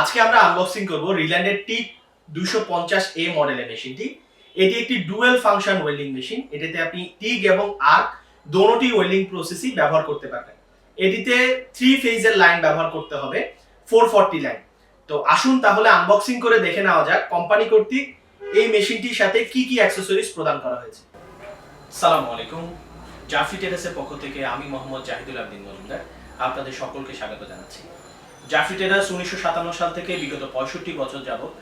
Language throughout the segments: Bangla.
আজকে আমরা আনবক্সিং করব রিল্যান্ডের টিগ 250A মডেলের মেশিনটি। এটি একটি ডুয়াল ফাংশন ওয়েল্ডিং মেশিন। এটাতে আপনি টিগ এবং আর্ক দোনোটি ওয়েল্ডিং প্রসেসই ব্যবহার করতে পারবেন। এটিতে 3 ফেজের লাইন ব্যবহার করতে হবে, 440 লাইন। তো আসুন তাহলে আনবক্সিং করে দেখে নেওয়া যাক কোম্পানি কর্তৃক এই মেশিনটির সাথে কি কি অ্যাকসেসরিজ প্রদান করা হয়েছে। আসসালামু আলাইকুম, জাফরি ট্রেডার্সের পক্ষ থেকে আমি মোহাম্মদ জাহিদুল আবদিন মজুমদার আপনাদের সকলকে স্বাগত জানাচ্ছি। জাফরি ট্রেডার্স 1957 সাল থেকে বিগত 65 বছর যাবত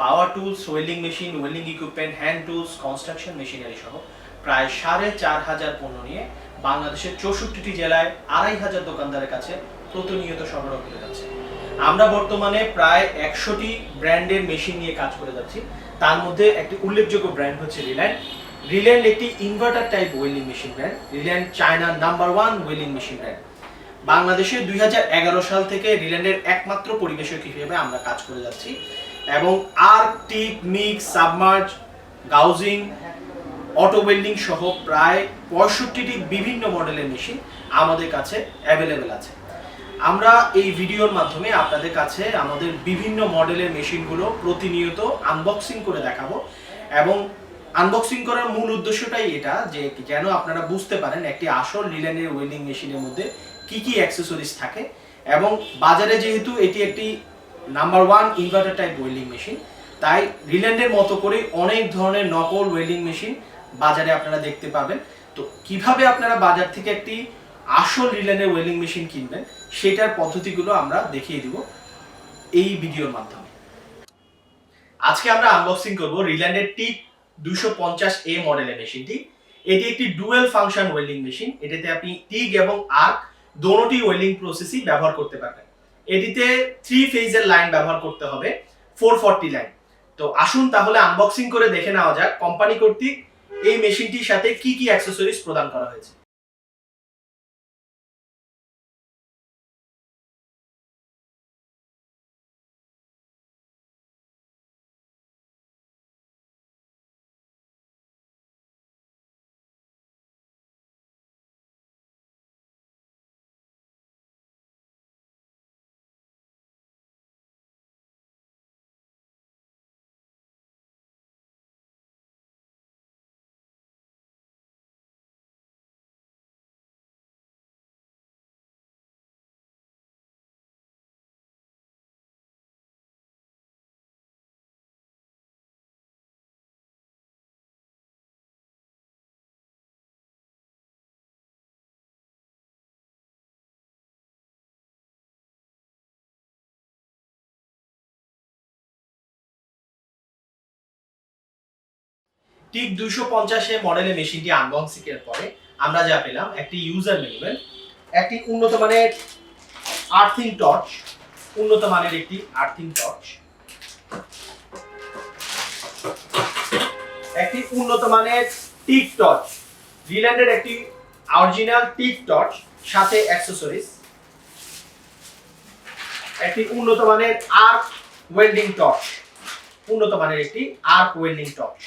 পাওয়ার tools, welding machine, welding equipment, hand tools, construction machinery সহ প্রায় 4500 পণ্য নিয়ে বাংলাদেশের 64টি জেলায় 2500 দোকানদারের কাছে প্রতিনিয়ত সরবরাহ করে যাচ্ছে। আমরা বর্তমানে প্রায় 100টি ব্র্যান্ডের মেশিন নিয়ে কাজ করে যাচ্ছি। তার মধ্যে একটি উল্লেখযোগ্য ব্র্যান্ড হচ্ছে রিল্যান্ড। রিল্যান্ড একটি inverter type welding machine brand. Riland চায়নার নাম্বার 1 ওয়েল্ডিং মেশিন ব্র্যান্ড। বাংলাদেশে 2011 সাল থেকে রিল্যান্ডের একমাত্র পরিবেশক হিসেবে আমরা কাজ করে যাচ্ছি এবং arc, TIG, MIG, submerged, gouging, auto welding সহ প্রায় 65টি বিভিন্ন মডেলের মেশিন আমাদের কাছে অ্যাভেলেবেল আছে। আমরা এই ভিডিওর মাধ্যমে আপনাদের কাছে আমাদের বিভিন্ন মডেলের মেশিনগুলো প্রতিনিয়ত আনবক্সিং করে দেখাবো এবং আনবক্সিং করার মূল উদ্দেশ্যটাই এটা যে যেন আপনারা বুঝতে পারেন একটি আসল রিল্যান্ডের ওয়েল্ডিং মেশিনের মধ্যে কি কি অ্যাকসেসরিজ থাকে এবং বাজারে যেহেতু এটি একটি number 1 inverter type welding machine, তাই রিল্যান্ডের মতো করে অনেক ধরনের নকল ওয়েল্ডিং মেশিন বাজারে আপনারা দেখতে পাবেন। তো কিভাবে আপনারা বাজার থেকে একটি আসল রিল্যান্ডের ওয়েল্ডিং মেশিন কিনবেন সেটার পদ্ধতিগুলো আমরা দেখিয়ে দিব এই ভিডিওর মাধ্যমে। আজকে আমরা আনবক্সিং করব রিল্যান্ডের টিগ 250A মডেলের মেশিনটি। এটি একটি ডুয়াল ফাংশন ওয়েল্ডিং মেশিন। এটাতে আপনি টিগ এবং আর্ক দোনোটি ওয়েল্ডিং প্রসেসই ব্যবহার করতে পারবেন। এটিতে 3 ফেজের লাইন ব্যবহার করতে হবে, 440 লাইন। তো আসুন তাহলে আনবক্সিং করে দেখে নেওয়া যাক কোম্পানি কর্তৃক এই মেশিনটির সাথে কি কি অ্যাকসেসরিজ প্রদান করা হয়েছে। টিগ 250A মডেলের মেশিনটি আনবক্সিং এর পরে আমরা যা পেলাম একটি ইউজার ম্যানুয়াল, একটি উন্নত মানের আর্থিং টর্চ, উন্নত মানের একটি আর্থিং টর্চ, একটি উন্নত মানের টিগ টর্চ, রিল্যান্ডের একটি অরিজিনাল টিগ টর্চ সাথে অ্যাকসেসরিজ, একটি উন্নত মানের আর্ক ওয়েল্ডিং টর্চ, উন্নত মানের একটি আর্ক ওয়েল্ডিং টর্চ।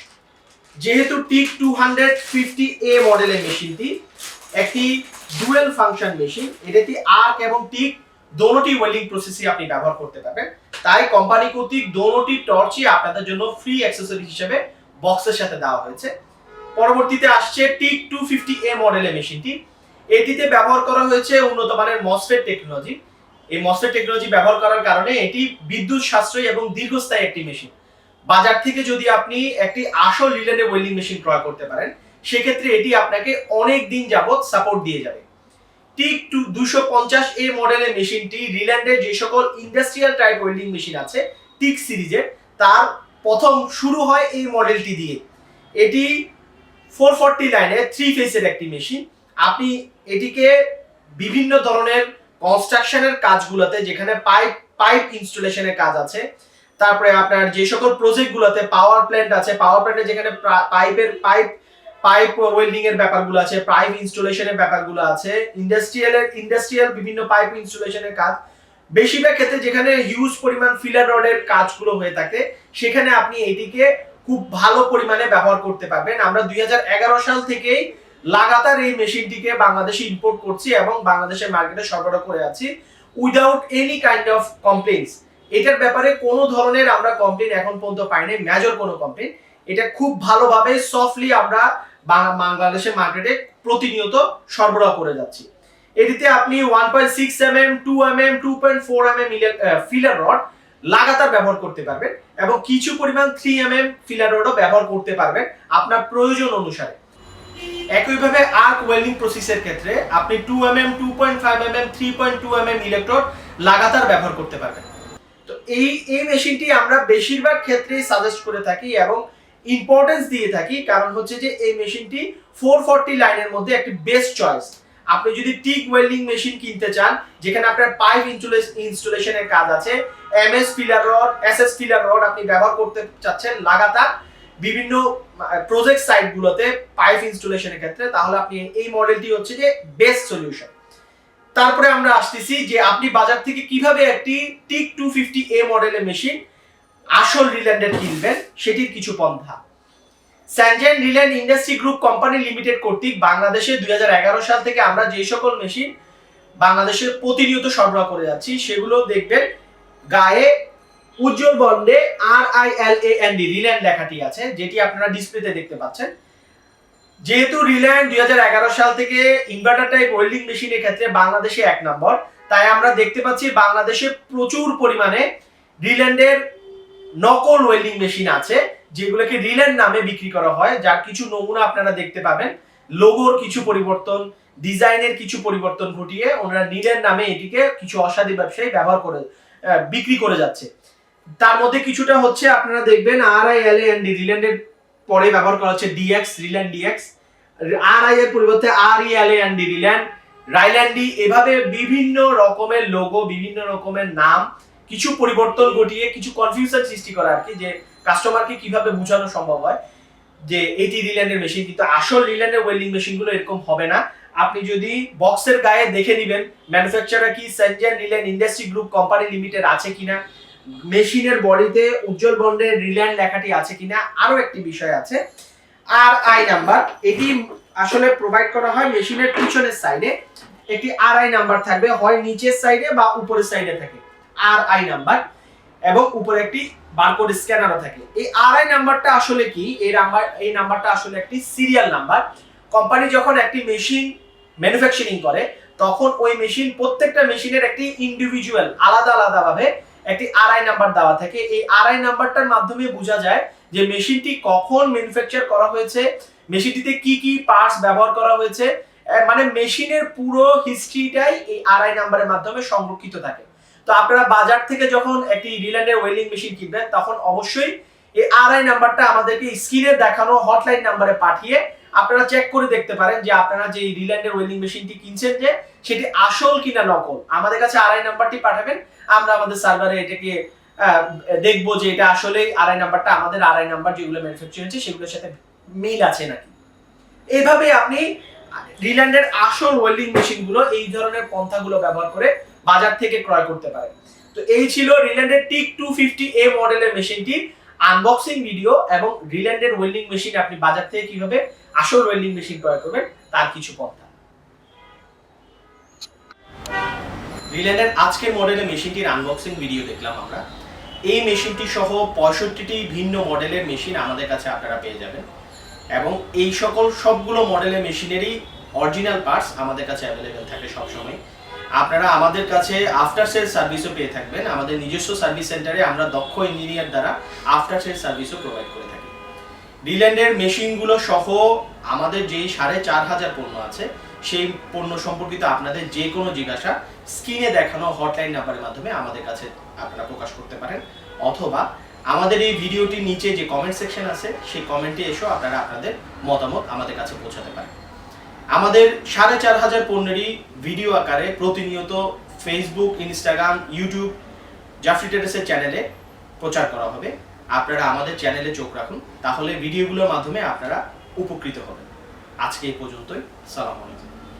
যেহেতু টিগ 250A মডেলের মেশিনটি একটি ডুয়াল ফাংশন মেশিন, এটাতে আর্ক এবং টিগ দোনোটি ওয়েল্ডিং প্রসেসই আপনি ব্যবহার করতে পারবেন, তাই কোম্পানি কর্তৃক দোনোটি টর্চই আপনাদের জন্য ফ্রি অ্যাকসেসরি হিসেবে বক্সের সাথে দেওয়া হয়েছে। পরবর্তীতে আসছে টিগ 250A মডেলের মেশিনটি। এটিতে ব্যবহার করা হয়েছে উন্নত মানের MOSFET টেকনোলজি। এই MOSFET টেকনোলজি ব্যবহার করার কারণে এটি বিদ্যুৎ সাশ্রয়ী এবং দীর্ঘস্থায়ী একটি মেশিন। বাজার থেকে যদি আপনি একটি আসল রিল্যান্ডের ওয়েল্ডিং মেশিন ক্রয় করতে পারেন সেক্ষেত্রে এটি আপনাকে অনেক দিন যাবত সাপোর্ট দিয়ে যাবে। টিগ 250A মডেলের মেশিনটি রিল্যান্ডের যে সকল ইন্ডাস্ট্রিয়াল টাইপ ওয়েল্ডিং মেশিন আছে টিগ সিরিজের, তার প্রথম শুরু হয় এই মডেলটি দিয়ে। এটি 440 লাইনের 3 ফেজের একটি মেশিন। আপনি এটিকে বিভিন্ন ধরনের কনস্ট্রাকশনের কাজগুলোতে, যেখানে পাইপ ইনস্টলেশনের কাজ আছে, তারপরে আপনার যে সকল প্রজেক্টগুলোতে পাওয়ার প্ল্যান্ট আছে, পাওয়ার প্ল্যান্টে যেখানে পাইপ ওয়েল্ডিং এর ব্যাপারগুলো আছে, পাইপ ইনস্টলেশনের ব্যাপারগুলো আছে, ইন্ডাস্ট্রিয়াল বিভিন্ন পাইপ ইনস্টলেশনের কাজ, বেশিরভাগ ক্ষেত্রে যেখানে হিউজ পরিমাণ ফিলার রডের কাজগুলো হয়ে থাকে সেখানে আপনি এটিকে খুব ভালো পরিমাণে ব্যবহার করতে পারবেন। আমরা 2011 সাল থেকেই লাগাতার এই মেশিনটিকে বাংলাদেশে ইম্পোর্ট করছি এবং বাংলাদেশের মার্কেটে সরবরাহ করে আছি without any kind of complaints. এটার ব্যাপারে কোনো ধরনের আমরা কমপ্লেইন এখন পর্যন্ত পাইনি, মেজর কোনো কমপ্লেইন। এটা খুব ভালোভাবে সফটলি আমরা বাংলাদেশের মার্কেটে প্রতিনিয়ত সরবরাহ করে যাচ্ছি। এটিতে আপনি 1.6 mm, 2 mm, 2.4 mm filler rod লাগাতার ব্যবহার করতে পারবেন এবং কিছু পরিমাণ 3 mm ফিলার রডও ব্যবহার করতে পারবেন আপনার প্রয়োজন অনুসারে। একইভাবে আর্ক ওয়েল্ডিং প্রসেসের ক্ষেত্রে আপনি 2 mm, 2.5 mm, 3.2 mm ইলেকট্রোড লাগাতার ব্যবহার করতে পারবেন। তো এই মেশিনটি আমরা বেশিরভাগ ক্ষেত্রেই সাজেস্ট করে থাকি এবং ইম্পর্টেন্স দিয়ে থাকি, কারণ হচ্ছে যে এই মেশিনটি 440 লাইনের মধ্যে একটি বেস্ট চয়েস। আপনি যদি টিক ওয়েল্ডিং মেশিন কিনতে চান যেখানে আপনার পাইপ ইনস্টলেশনের কাজ আছে, MS filler rod, SS filler rod আপনি ব্যবহার করতে চাচ্ছেন লাগাতার বিভিন্ন প্রজেক্ট সাইটগুলোতে পাইপ ইনস্টলেশনের ক্ষেত্রে, তাহলে আপনি এই মডেলটি হচ্ছে যে বেস্ট সলিউশন। তারপরে আমরা আসতেছি যে আপনি বাজার থেকে কিভাবে একটি টিক 250A মডেলের মেশিন আসল রিল্যান্ডের কিনবেন সেটির কিছু পন্থা। Schengen Riland industry group company limited কর্তৃক বাংলাদেশে 2011 সাল থেকে আমরা যে সকল মেশিন বাংলাদেশে প্রতিনিয়ত সরবরাহ করে যাচ্ছি সেগুলো দেখবেন গায়ে উজ্জ্বল বর্ণে RILAND রিল্যান্ড লেখাটি আছে, যেটি আপনারা ডিসপ্লেতে দেখতে পাচ্ছেন। যেহেতু রিল্যান্ড 2011 সাল থেকে ইনভার্টার টাইপ ওয়েল্ডিং মেশিনের ক্ষেত্রে বাংলাদেশে 1 নম্বর, তাই আমরা দেখতে পাচ্ছি বাংলাদেশে প্রচুর পরিমাণে রিল্যান্ডের নকল ওয়েল্ডিং মেশিন আছে যেগুলোকে রিল্যান্ড নামে বিক্রি করা হয়, যার কিছু নমুনা আপনারা দেখতে পাবেন। লোগোর কিছু পরিবর্তন, ডিজাইনের কিছু পরিবর্তন ঘটিয়ে ওনারা রিল্যান্ড নামে এটিকে কিছু অসাধু ব্যবসায়ী ব্যবহার করে বিক্রি করে যাচ্ছে। তার মধ্যে কিছুটা হচ্ছে আপনারা দেখবেন RILAND রিল্যান্ডের পরে ব্যবহার করা হচ্ছে DX, রিল্যান্ড DX, RI এর পরিবর্তে RILAND রিল্যান্ড, RILAND, এভাবে বিভিন্ন রকমের লোগো, বিভিন্ন রকমের নাম, কিছু পরিবর্তন ঘটিয়ে কিছু কনফিউশন সৃষ্টি করা আর কি, যে কাস্টমারকে কিভাবে বোঝানো সম্ভব হয় যে এটি রিল্যান্ডের মেশিন, কিন্তু আসল রিল্যান্ডের ওয়েল্ডিং মেশিনগুলো এরকম হবে না। আপনি যদি বক্সের গায়ে দেখে নেবেন ম্যানুফ্যাকচারার কি Schengen Riland industry group company limited আছে কিনা, মেশিনের বডিতে উজ্জ্বল বর্ণের রিল্যান্ড লেখাটি আছে কিনা। আরো একটি বিষয় আছে RI নাম্বার, এটি আসলে প্রোভাইড করা হয় মেশিনের পিছনের সাইডে। একটি RI নাম্বার থাকবে, হয় নিচের সাইডে বা উপরের সাইডে থাকে RI নাম্বার, এবং উপরে একটি বারকোড স্ক্যানারও থাকে। এই RI নাম্বারটা আসলে কি? এই নাম্বারটা আসলে একটি সিরিয়াল নাম্বার। কোম্পানি যখন একটি মেশিন ম্যানুফ্যাকচারিং করে তখন ওই মেশিন, প্রত্যেকটা মেশিনের একটি ইন্ডিভিজুয়াল আলাদা আলাদা ভাবে একটি RI নাম্বার দেওয়া থাকে। এই RI নাম্বারটার মাধ্যমে বোঝা যায় যে মেশিনটি কখন ম্যানুফ্যাকচার করা হয়েছে, মেশিনটিতে কি কি পার্টস ব্যবহার করা হয়েছে, মানে মেশিনের পুরো হিস্ট্রিটাই এই RI নাম্বারের মাধ্যমে সংরক্ষিত থাকে। তো আপনারা বাজার থেকে যখন একটি রিল্যান্ডের ওয়েল্ডিং মেশিন কিনবেন তখন অবশ্যই এই RI নাম্বারটা আমাদেরকে স্ক্রিনে দেখানো হটলাইন নাম্বারে পাঠিয়ে আপনারা চেক করে দেখতে পারেন যে আপনারা যে রিল্যান্ডের ওয়েল্ডিং মেশিনটি কিনছেন যে সেটি আসল কিনা নকল। আমাদের কাছে RI নাম্বারটি পাঠাবেন, আমরা আমাদের সার্ভারে এটাকে দেখবো যে এটা আসলে RI নাম্বারটা আমাদের RI নাম্বার যেগুলো ম্যানুফ্যাকচার হচ্ছে সেগুলোর সাথে মিল আছে নাকি। এইভাবে আপনি রিল্যান্ডের আসল ওয়েল্ডিং মেশিনগুলো এই ধরনের পন্থাগুলো ব্যবহার করে বাজার থেকে ক্রয় করতে পারেন। তো এই ছিল রিল্যান্ডের টিক 250A মডেলের মেশিনটি আনবক্সিং ভিডিও এবং রিল্যান্ডের ওয়েল্ডিং মেশিন আপনি বাজার থেকে কিভাবে আসল ওয়েল্ডিং মেশিন ক্রয় করবেন তার কিছু পন্থা। রিল্যান্ডের আজকের মডেলের মেশিনটির আনবক্সিং ভিডিও দেখলাম আমরা। এই মেশিনটি সহ 65টি ভিন্ন মডেলের মেশিন আমাদের কাছে আপনারা পেয়ে যাবেন এবং এই সবগুলো মডেলের মেশিনেরই অরিজিনাল পার্টস আমাদের কাছে অ্যাভেলেবেল থাকে সবসময়। আপনারা আমাদের কাছে আফটার সেল সার্ভিসও পেয়ে থাকবেন। আমাদের নিজস্ব সার্ভিস সেন্টারে আমরা দক্ষ ইঞ্জিনিয়ার দ্বারা আফটার সেল সার্ভিসও প্রোভাইড করে থাকি। রিল্যান্ডের মেশিনগুলো সহ আমাদের যেই 4500 পণ্য আছে সেই পণ্য সম্পর্কিত আপনাদের যে কোনো জিজ্ঞাসা স্ক্রিনে দেখানো হটলাইন নাম্বারের মাধ্যমে আমাদের কাছে আপনারা প্রকাশ করতে পারেন, অথবা আমাদের এই ভিডিওটির নিচে যে কমেন্ট সেকশন আছে সেই কমেন্টে এসেও আপনারা আপনাদের মতামত আমাদের কাছে পৌঁছাতে পারেন। আমাদের 4500 পণ্যেরই ভিডিও আকারে প্রতিনিয়ত ফেসবুক, ইনস্টাগ্রাম, ইউটিউব, জাফরি ট্রেডার্সের চ্যানেলে প্রচার করা হবে। আপনারা আমাদের চ্যানেলে চোখ রাখুন, তাহলে ভিডিওগুলোর মাধ্যমে আপনারা উপকৃত হবেন। আজকে এই পর্যন্তই। সালাম আলাইকুম।